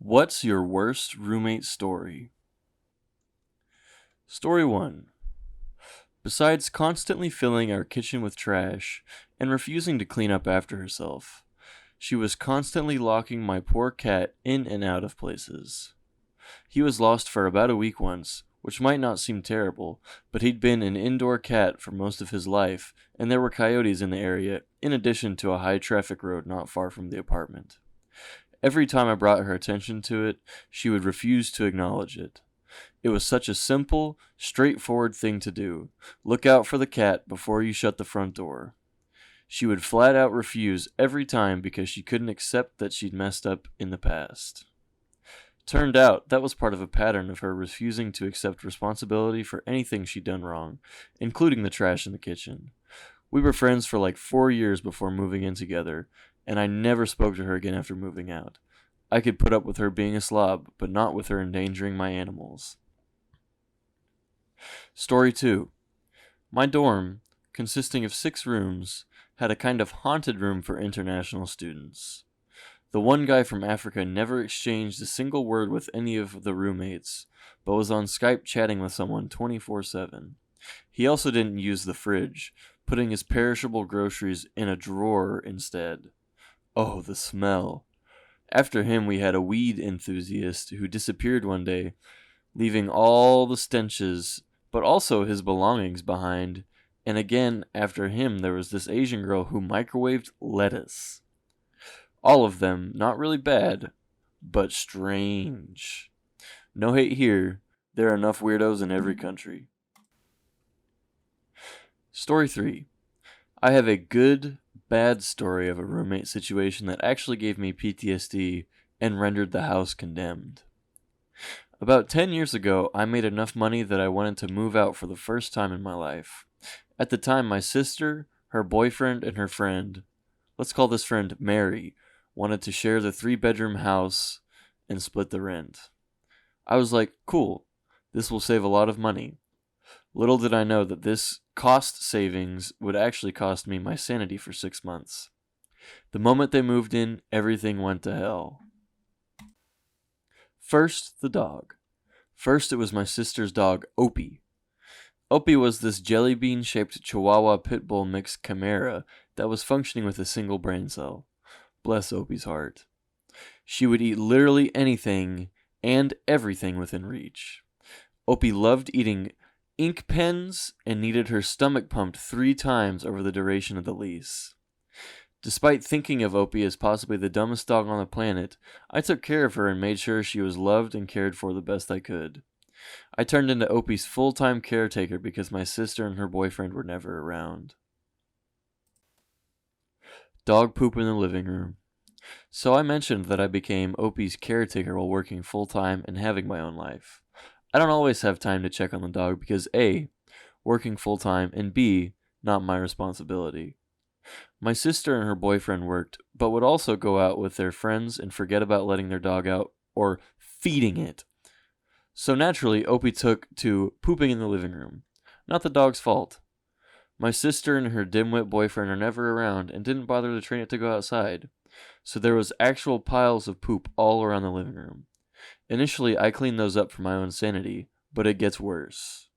What's your worst roommate story? Story 1. Besides constantly filling our kitchen with trash and refusing to clean up after herself, she was constantly locking my poor cat in and out of places. He was lost for about a week once, which might not seem terrible, but he'd been an indoor cat for most of his life, and there were coyotes in the area, in addition to a high-traffic road not far from the apartment. Every time I brought her attention to it, she would refuse to acknowledge it. It was such a simple, straightforward thing to do. Look out for the cat before you shut the front door. She would flat out refuse every time because she couldn't accept that she'd messed up in the past. Turned out that was part of a pattern of her refusing to accept responsibility for anything she'd done wrong, including the trash in the kitchen. We were friends for like 4 years before moving in together, and I never spoke to her again after moving out. I could put up with her being a slob, but not with her endangering my animals. Story 2. My dorm, consisting of 6 rooms, had a kind of haunted room for international students. The one guy from Africa never exchanged a single word with any of the roommates, but was on Skype chatting with someone 24/7. He also didn't use the fridge, putting his perishable groceries in a drawer instead. Oh, the smell. After him, we had a weed enthusiast who disappeared one day, leaving all the stenches, but also his belongings behind. And again, after him, there was this Asian girl who microwaved lettuce. All of them not really bad, but strange. No hate here. There are enough weirdos in every country. Story 3. I have a good, bad story of a roommate situation that actually gave me PTSD and rendered the house condemned. About 10 years ago, I made enough money that I wanted to move out for the first time in my life. At the time, my sister, her boyfriend, and her friend, let's call this friend Mary, wanted to share the 3-bedroom house and split the rent. I was like, cool, this will save a lot of money. Little did I know that this cost savings would actually cost me my sanity for 6 months. The moment they moved in, everything went to hell. First, the dog. First, it was my sister's dog, Opie. Opie was this jelly bean-shaped Chihuahua Pit Bull mixed chimera that was functioning with a single brain cell. Bless Opie's heart. She would eat literally anything and everything within reach. Opie loved eating ink pens and needed her stomach pumped 3 times over the duration of the lease. Despite thinking of Opie as possibly the dumbest dog on the planet, I took care of her and made sure she was loved and cared for the best I could. I turned into Opie's full-time caretaker because my sister and her boyfriend were never around. Dog poop in the living room. So I mentioned that I became Opie's caretaker while working full-time and having my own life. I don't always have time to check on the dog because A, working full-time, and B, not my responsibility. My sister and her boyfriend worked, but would also go out with their friends and forget about letting their dog out or feeding it. So naturally, Opie took to pooping in the living room. Not the dog's fault. My sister and her dimwit boyfriend are never around and didn't bother to train it to go outside. So there was actual piles of poop all around the living room. Initially, I cleaned those up for my own sanity, but it gets worse.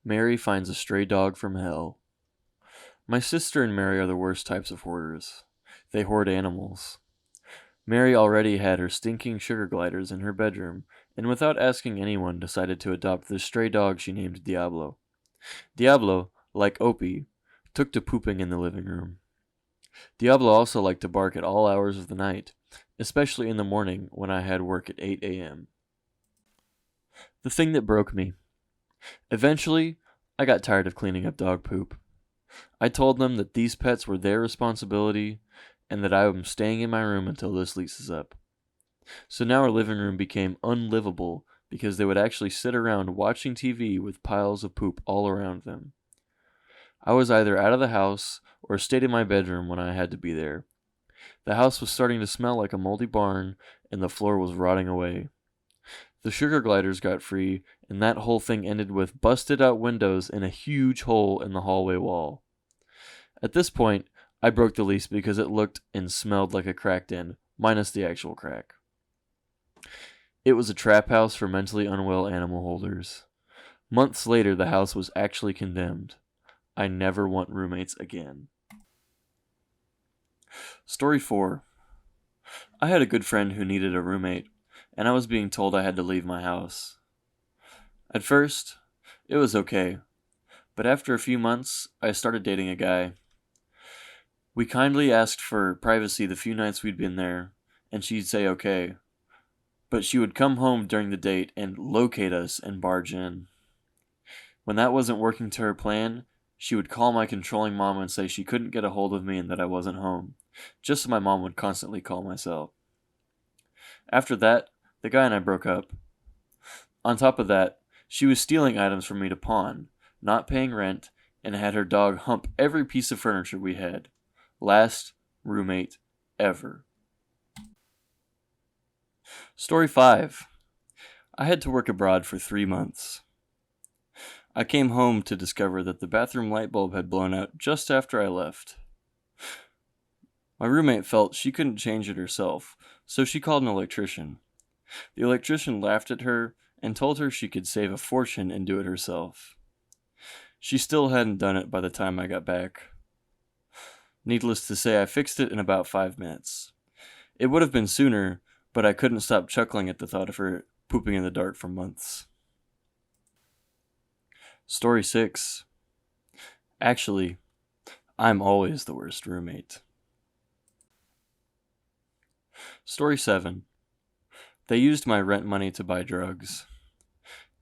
Mary finds a stray dog from hell. My sister and Mary are the worst types of hoarders. They hoard animals. Mary already had her stinking sugar gliders in her bedroom, and without asking anyone decided to adopt this stray dog she named Diablo. Diablo, like Opie, took to pooping in the living room. Diablo also liked to bark at all hours of the night, especially in the morning when I had work at 8 a.m. The thing that broke me. Eventually, I got tired of cleaning up dog poop. I told them that these pets were their responsibility and that I am staying in my room until this lease is up. So now our living room became unlivable because they would actually sit around watching TV with piles of poop all around them. I was either out of the house or stayed in my bedroom when I had to be there. The house was starting to smell like a moldy barn, and the floor was rotting away. The sugar gliders got free, and that whole thing ended with busted out windows and a huge hole in the hallway wall. At this point, I broke the lease because it looked and smelled like a cracked in, minus the actual crack. It was a trap house for mentally unwell animal holders. Months later, the house was actually condemned. I never want roommates again. Story 4. I had a good friend who needed a roommate, and I was being told I had to leave my house. At first, it was okay, but after a few months, I started dating a guy. We kindly asked for privacy the few nights we'd been there, and she'd say okay, but she would come home during the date and locate us and barge in. When that wasn't working to her plan, she would call my controlling mom and say she couldn't get a hold of me and that I wasn't home, just so my mom would constantly call myself. After that, the guy and I broke up. On top of that, she was stealing items from me to pawn, not paying rent, and had her dog hump every piece of furniture we had. Last roommate ever. Story 5. I had to work abroad for 3 months. I came home to discover that the bathroom light bulb had blown out just after I left. My roommate felt she couldn't change it herself, so she called an electrician. The electrician laughed at her and told her she could save a fortune and do it herself. She still hadn't done it by the time I got back. Needless to say, I fixed it in about 5 minutes. It would have been sooner, but I couldn't stop chuckling at the thought of her pooping in the dark for months. Story 6. Actually, I'm always the worst roommate. Story 7. They used my rent money to buy drugs.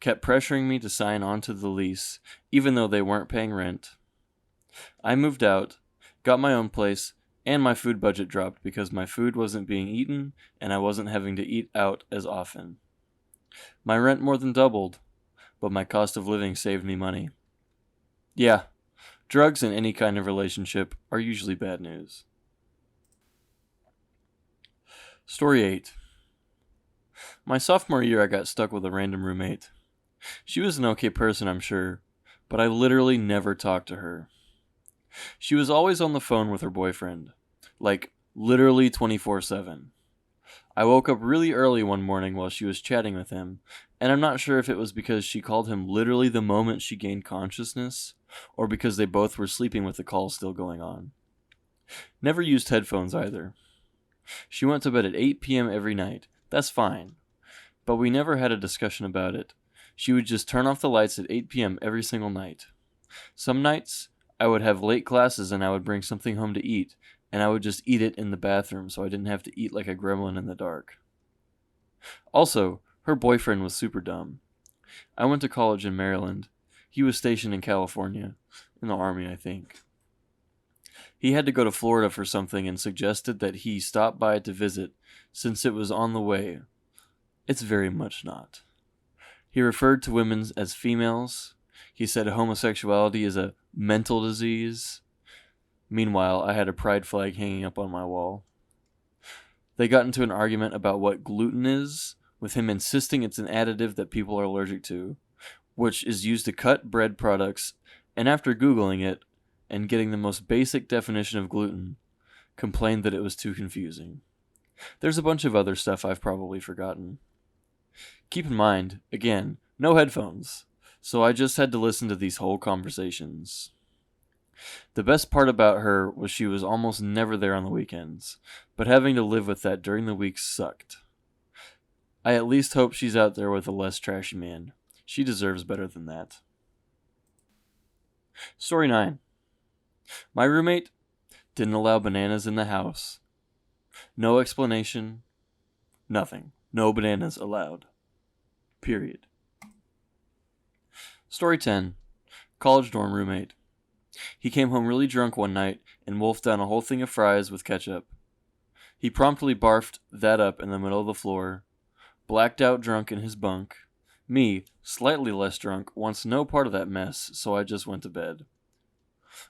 Kept pressuring me to sign on to the lease, even though they weren't paying rent. I moved out, got my own place, and my food budget dropped because my food wasn't being eaten and I wasn't having to eat out as often. My rent more than doubled, but my cost of living saved me money. Yeah, drugs in any kind of relationship are usually bad news. Story 8. My sophomore year, I got stuck with a random roommate. She was an okay person, I'm sure, but I literally never talked to her. She was always on the phone with her boyfriend, like literally 24/7. I woke up really early one morning while she was chatting with him, and I'm not sure if it was because she called him literally the moment she gained consciousness, or because they both were sleeping with the call still going on. Never used headphones either. She went to bed at 8 p.m. every night. That's fine. But we never had a discussion about it. She would just turn off the lights at 8 p.m. every single night. Some nights, I would have late classes and I would bring something home to eat, and I would just eat it in the bathroom so I didn't have to eat like a gremlin in the dark. Also, her boyfriend was super dumb. I went to college in Maryland. He was stationed in California, in the Army, I think. He had to go to Florida for something and suggested that he stop by to visit since it was on the way. It's very much not. He referred to women as females. He said homosexuality is a mental disease. Meanwhile, I had a pride flag hanging up on my wall. They got into an argument about what gluten is, with him insisting it's an additive that people are allergic to, which is used to cut bread products, and after Googling it and getting the most basic definition of gluten, complained that it was too confusing. There's a bunch of other stuff I've probably forgotten. Keep in mind, again, no headphones, so I just had to listen to these whole conversations. The best part about her was she was almost never there on the weekends, but having to live with that during the week sucked. I at least hope she's out there with a less trashy man. She deserves better than that. Story 9. My roommate didn't allow bananas in the house. No explanation. Nothing. No bananas allowed. Period. Story 10. College dorm roommate. He came home really drunk one night and wolfed down a whole thing of fries with ketchup. He promptly barfed that up in the middle of the floor, blacked out drunk in his bunk. Me, slightly less drunk, wants no part of that mess, so I just went to bed.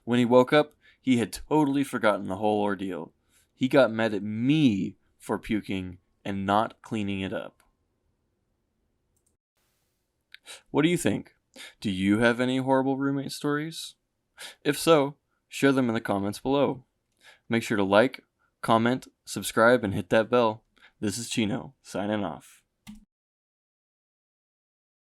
When he woke up, he had totally forgotten the whole ordeal. He got mad at me for puking and not cleaning it up. What do you think? Do you have any horrible roommate stories? If so, share them in the comments below. Make sure to like, comment, subscribe, and hit that bell. This is Chino, signing off.